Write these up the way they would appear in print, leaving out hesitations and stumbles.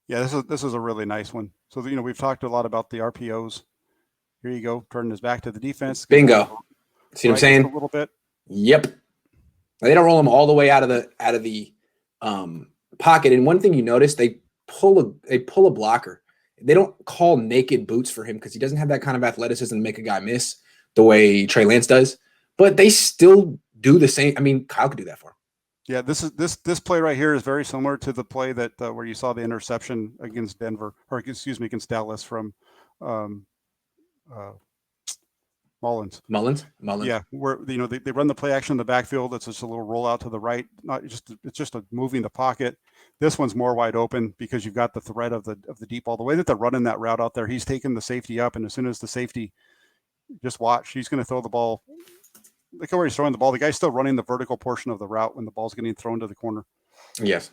Yeah, this is a really nice one. So we've talked a lot about the RPOs. Here you go, turning his back to the defense. Bingo. See what I'm Right just a saying? little bit. Yep. They don't roll him all the way out of the pocket. And one thing you notice, they pull a blocker. They don't call naked boots for him because he doesn't have that kind of athleticism to make a guy miss the way Trey Lance does. But they still do the same. I mean, Kyle could do that for him. Yeah, this play right here is very similar to the play that where you saw the interception against Denver, or excuse me, against Dallas from um, uh, Mullins. Mullins. Yeah, where they run the play action in the backfield. It's just a little rollout to the right. It's just a moving the pocket. This one's more wide open because you've got the threat of the deep ball. The way that they're running that route out there, he's taking the safety up, and as soon as the safety, just watch, he's going to throw the ball. Look at where he's throwing the ball. The guy's still running the vertical portion of the route when the ball's getting thrown to the corner. Yes.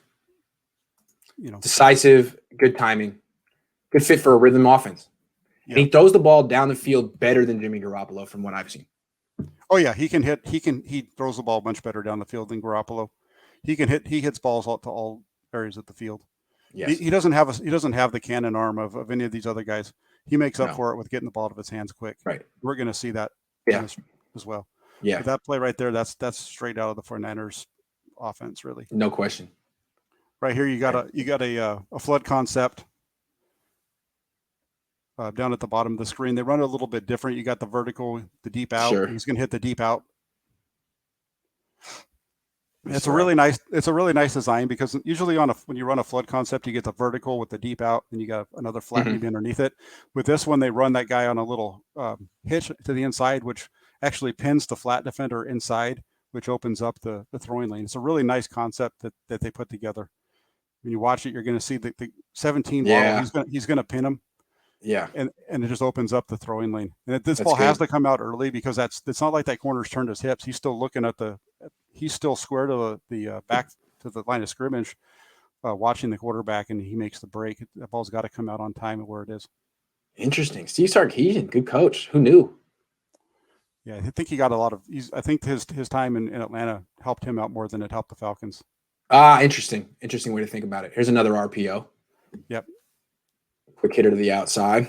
Decisive, good timing, good fit for a rhythm offense. Yeah. And he throws the ball down the field better than Jimmy Garoppolo from what I've seen. Oh yeah, he throws the ball much better down the field than Garoppolo. He hits balls out to all areas of the field. Yes. He doesn't have the cannon arm of any of these other guys. He makes up for it with getting the ball to his hands quick. Right. We're going to see that as well. Yeah. But that play right there, that's straight out of the 49ers offense, really. No question. Right here, you got a flood concept down at the bottom of the screen. They run it a little bit different. You got the vertical, the deep out. Sure. He's going to hit the deep out. It's a really nice design because usually when you run a flood concept, you get the vertical with the deep out, and you got another flat maybe underneath it. With this one, they run that guy on a little hitch to the inside, which actually pins the flat defender inside, which opens up the throwing lane. It's a really nice concept that they put together. When you watch it, you're going to see the 17 ball. He's going to pin him. Yeah, and it just opens up the throwing lane. And this ball has to come out early because it's not like that corner's turned his hips. He's still looking at he's still square to the back to the line of scrimmage, watching the quarterback, and he makes the break. That ball's got to come out on time at where it is. Interesting. Steve Sarkisian, good coach. Who knew? Yeah, I think he got a lot of. I think his time in Atlanta helped him out more than it helped the Falcons. Interesting way to think about it. Here's another RPO. Yep. Quick hitter to the outside.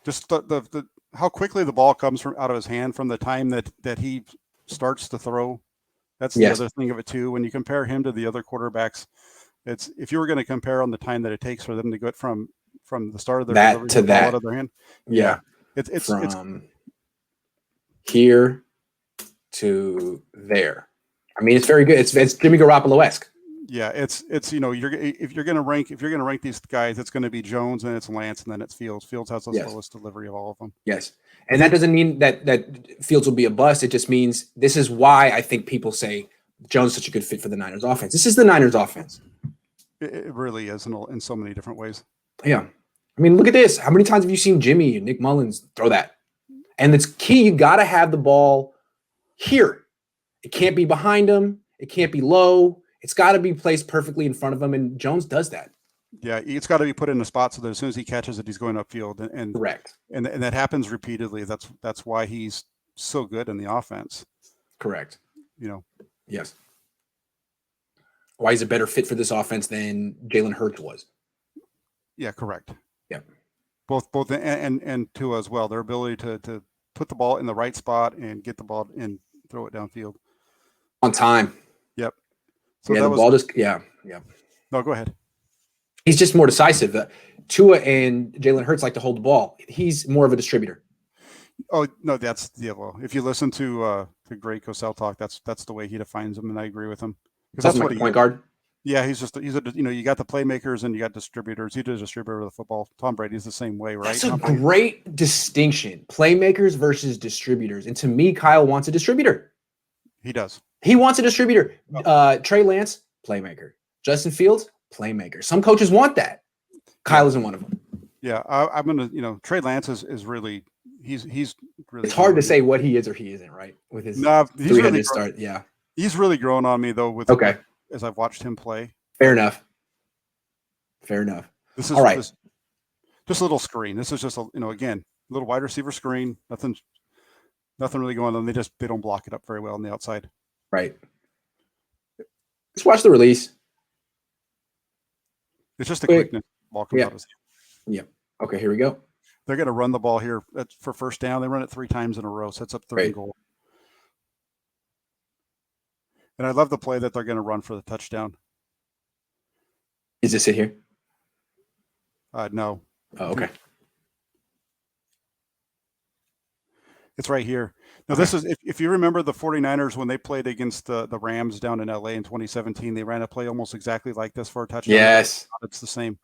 Just the how quickly the ball comes out of his hand from the time that he starts to throw. That's the other thing of it too. When you compare him to the other quarterbacks, it's if you were going to compare on the time that it takes for them to get from the start of their that to that out of their hand. Yeah. It's here to there. I mean, it's very good. It's Jimmy Garoppolo-esque. Yeah, it's if you're going to rank these guys, it's going to be Jones, and it's Lance, and then it's Fields. Fields has the slowest delivery of all of them. Yes, and that doesn't mean that Fields will be a bust. It just means this is why I think people say Jones is such a good fit for the Niners offense. This is the Niners offense. It really is in so many different ways. Yeah, I mean, look at this. How many times have you seen Jimmy and Nick Mullins throw that? And it's key. You got to have the ball here. It can't be behind him. It can't be low. It's got to be placed perfectly in front of him, and Jones does that. Yeah, it's got to be put in a spot so that as soon as he catches it, he's going upfield. And correct. And that happens repeatedly. That's why he's so good in the offense. Correct. Yes. Why he's a better fit for this offense than Jalen Hurts was. Yeah, correct. Yeah. Both and Tua as well. Their ability to put the ball in the right spot and get the ball and throw it downfield on time. Yep. So the ball just yeah. No, go ahead. He's just more decisive. Tua and Jalen Hurts like to hold the ball. He's more of a distributor. Oh no, well. If you listen to Greg Cosell talk, that's the way he defines him, and I agree with him. Because that's what he point guard. Yeah, he's a you got the playmakers and you got distributors. He's a distributor of the football. Tom Brady's the same way, right? That's a great distinction. Playmakers versus distributors. And to me, Kyle wants a distributor. He does. He wants a distributor. Trey Lance, playmaker. Justin Fields, playmaker. Some coaches want that. Kyle isn't one of them. Yeah, I'm gonna. Trey Lance is really. He's really. It's hard to say what he is or he isn't, right? With his three-headed start. Yeah. He's really grown on me though. As I've watched him play. Fair enough. This is all right. Just a little screen. This is just again, a little wide receiver screen. Nothing really going on. They don't block it up very well on the outside. Right. Let's watch the release. It's just a quickness. Ball comes out of his hand. Yep. Okay, here we go. They're going to run the ball here for first down. They run it 3 times in a row. Sets up 3rd and goal. And I love the play that they're going to run for the touchdown. Is this it here? No. Oh, okay. It's right here. Now, this is, if you remember the 49ers, when they played against the Rams down in LA in 2017, they ran a play almost exactly like this for a touchdown. Yes. It's the same.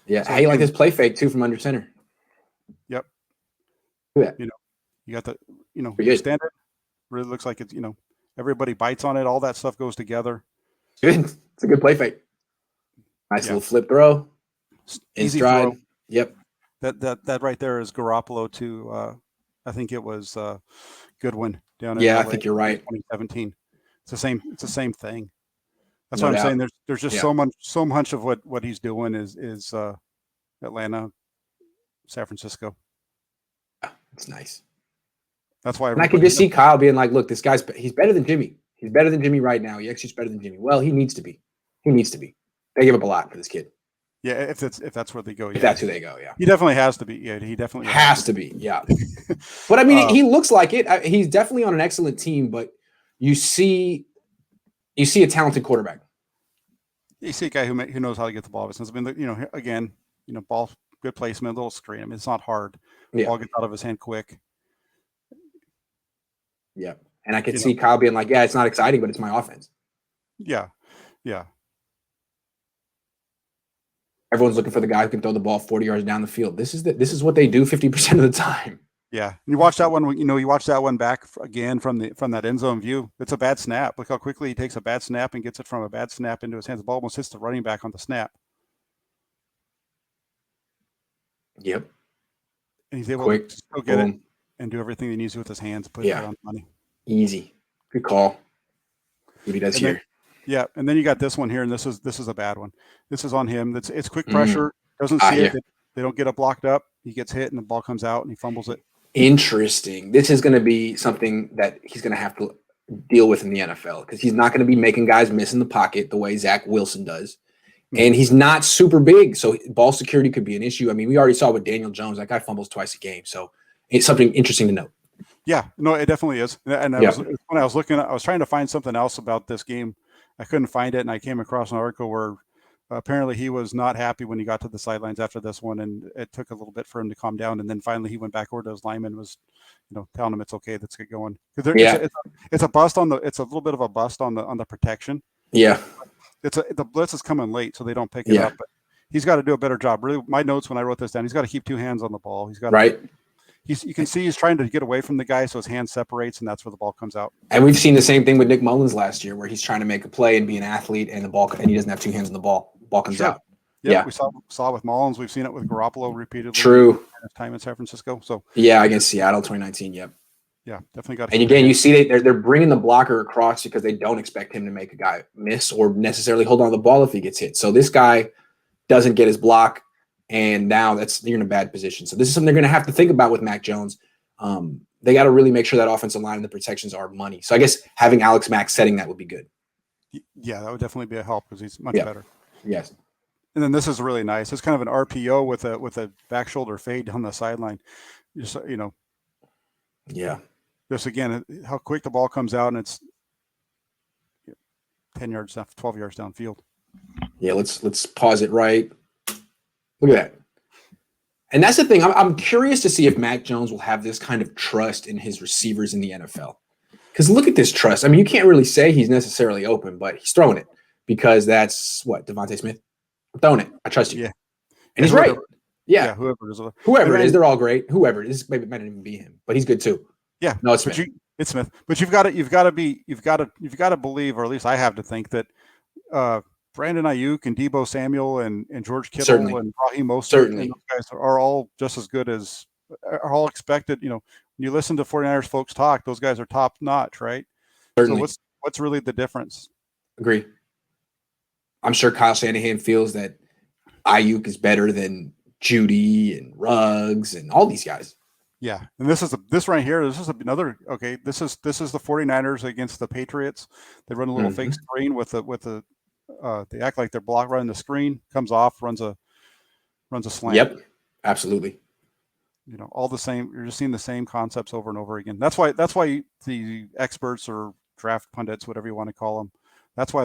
Yeah. So, how you like this play fake too from under center? Yep. Yeah. You got the, extend it. Really looks like it's, everybody bites on it. All that stuff goes together. Good. It's a good play fake. Nice little flip throw. Easy stride. Throw. Yep. That right there is Garoppolo to, I think it was Goodwin down in LA, I think you're right. 2017. It's the same thing. That's what I'm saying. There's just so much of what he's doing is Atlanta, San Francisco. It's nice. That's why. And I could just see Kyle being like, "Look, he's better than Jimmy. He's better than Jimmy right now. He actually is better than Jimmy. Well, he needs to be. They give up a lot for this kid. Yeah, if that's where they go. If that's who they go, yeah. He definitely has to be. Yeah, he definitely has to be. Yeah. But I mean, he looks like it. He's definitely on an excellent team, but you see a talented quarterback. You see a guy who knows how to get the ball. I mean, ball, good placement, little screen. I mean, it's not hard. Yeah. Ball gets out of his hand quick. Yeah. And I could see Kyle being like, yeah, it's not exciting, but it's my offense. Yeah. Yeah. Everyone's looking for the guy who can throw the ball 40 yards down the field. This is what they do 50% of the time. Yeah. And you watch that one, you watch that one back again from that end zone view. It's a bad snap. Look how quickly he takes a bad snap and gets it from a bad snap into his hands. The ball almost hits the running back on the snap. Yep. And he's able to go get it and do everything he needs to with his hands, put it on the money. Easy. Good call. What he does here. Yeah, and then you got this one here, and this is a bad one. This is on him. It's quick pressure. Doesn't see it. They don't get it blocked up. He gets hit, and the ball comes out, and he fumbles it. Interesting. This is going to be something that he's going to have to deal with in the NFL because he's not going to be making guys miss in the pocket the way Zach Wilson does. And he's not super big, so ball security could be an issue. I mean, we already saw with Daniel Jones. That guy fumbles twice a game, so it's something interesting to note. Yeah, no, it definitely is. And when I was looking, I was trying to find something else about this game. I couldn't find it, and I came across an article where apparently he was not happy when he got to the sidelines after this one, and it took a little bit for him to calm down. And then finally he went back over to his lineman and was, telling him it's okay, let's get going. It's a bust on it's a little bit of a bust on the protection. Yeah. The blitz is coming late, so they don't pick it up. But he's got to do a better job. Really, my notes when I wrote this down, he's got to keep 2 hands on the ball. He's got you can see he's trying to get away from the guy, so his hand separates, and that's where the ball comes out. And we've seen the same thing with Nick Mullins last year, where he's trying to make a play and be an athlete, and he doesn't have 2 hands on the ball. The ball comes out. Yeah, we saw with Mullins. We've seen it with Garoppolo repeatedly. True. Time in San Francisco. So against Seattle, 2019. Yep. Yeah, definitely got. And again, you see they're bringing the blocker across because they don't expect him to make a guy miss or necessarily hold on to the ball if he gets hit. So this guy doesn't get his block, and now you're in a bad position. So this is something they're going to have to think about with Mac Jones. They got to really make sure that offensive line and the protections are money. So I guess having Alex Mack setting that would be good. Yeah, that would definitely be a help because he's much better. Yes. And then this is really nice. It's kind of an RPO with a back shoulder fade down the sideline. Just Yeah. Just again, how quick the ball comes out, and it's 10 yards down, 12 yards downfield. Yeah, let's pause it right. Look at that. And that's the thing. I'm curious to see if Mac Jones will have this kind of trust in his receivers in the NFL. Because look at this trust. I mean, you can't really say he's necessarily open, but he's throwing it because that's Devontae Smith. I'm throwing it. I trust you. Yeah. And he's right. Yeah. Whoever it is, they're all great. Whoever it is, maybe it might not even be him, but he's good too. Yeah. No, it's Smith. It's Smith. But you've got to believe, or at least I have to think that Brandon Ayuk and Deebo Samuel and George Kittle and Raheem Mostert and those guys are all just as good as are all expected. When you listen to 49ers folks talk, those guys are top notch, right? Certainly. So what's really the difference? Agree. I'm sure Kyle Shanahan feels that Ayuk is better than Judy and Ruggs and all these guys. Yeah, and this right here. This is another. Okay, this is the 49ers against the Patriots. They run a little fake screen with the. They act like they're running the screen, comes off, runs a runs a slant. Yep, absolutely. You know, all the same. You're just seeing the same concepts over and over again. That's why the experts or draft pundits, whatever you want to call them, that's why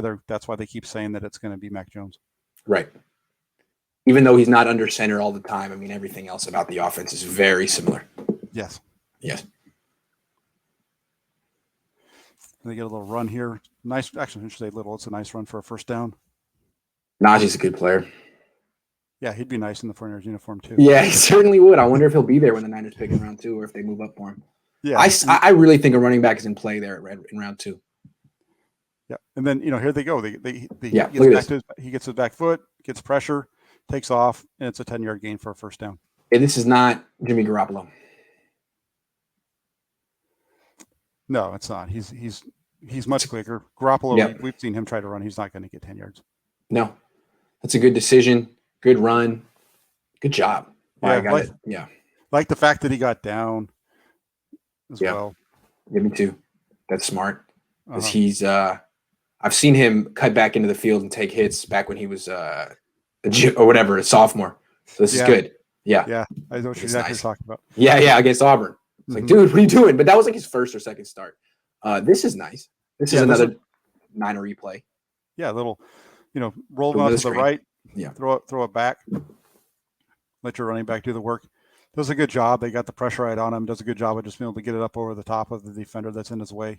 they keep saying that it's going to be Mac Jones. Right. Even though he's not under center all the time, I mean, everything else about the offense is very similar. Yes. Yes. They get a little run here. Nice, actually, I should say little. It's a nice run for a first down. Najee's a good player. Yeah, he'd be nice in the 49ers uniform too. Yeah, he certainly would. I wonder if he'll be there when the Niners pick in round 2 or if they move up for him. Yeah, I really think a running back is in play there in round 2. Yeah, and then here they go. He gets his back foot, gets pressure, takes off, and it's a 10-yard gain for a first down. And this is not Jimmy Garoppolo. No, it's not. He's much quicker. Garoppolo, we've seen him try to run. He's not going to get 10 yards. No, that's a good decision. Good run. Good job. Like the fact that he got down as well. Yeah, me too. That's smart. Because he's I've seen him cut back into the field and take hits back when he was a sophomore. So this is good. Yeah. Yeah. I know what you're talking about. Yeah, against Auburn. It's like, dude, what are you doing? But that was like his first or second start. This is nice. This is another Niner replay. Yeah, a little, roll out to the right. Yeah. Throw it back. Let your running back do the work. Does a good job. They got the pressure right on him. Does a good job of just being able to get it up over the top of the defender that's in his way.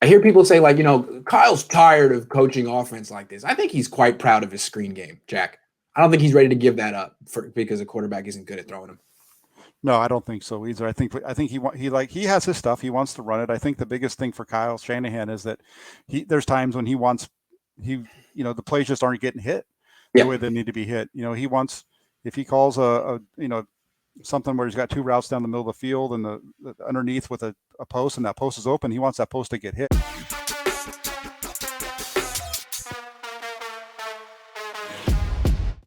I hear people say, like, Kyle's tired of coaching offense like this. I think he's quite proud of his screen game, Jack. I don't think he's ready to give that up because a quarterback isn't good at throwing them. No, I don't think so either. I think he has his stuff. He wants to run it. I think the biggest thing for Kyle Shanahan is that there's times when the plays just aren't getting hit the way they need to be hit. He wants, if he calls something where he's got 2 routes down the middle of the field and the underneath with a post, and that post is open, he wants that post to get hit.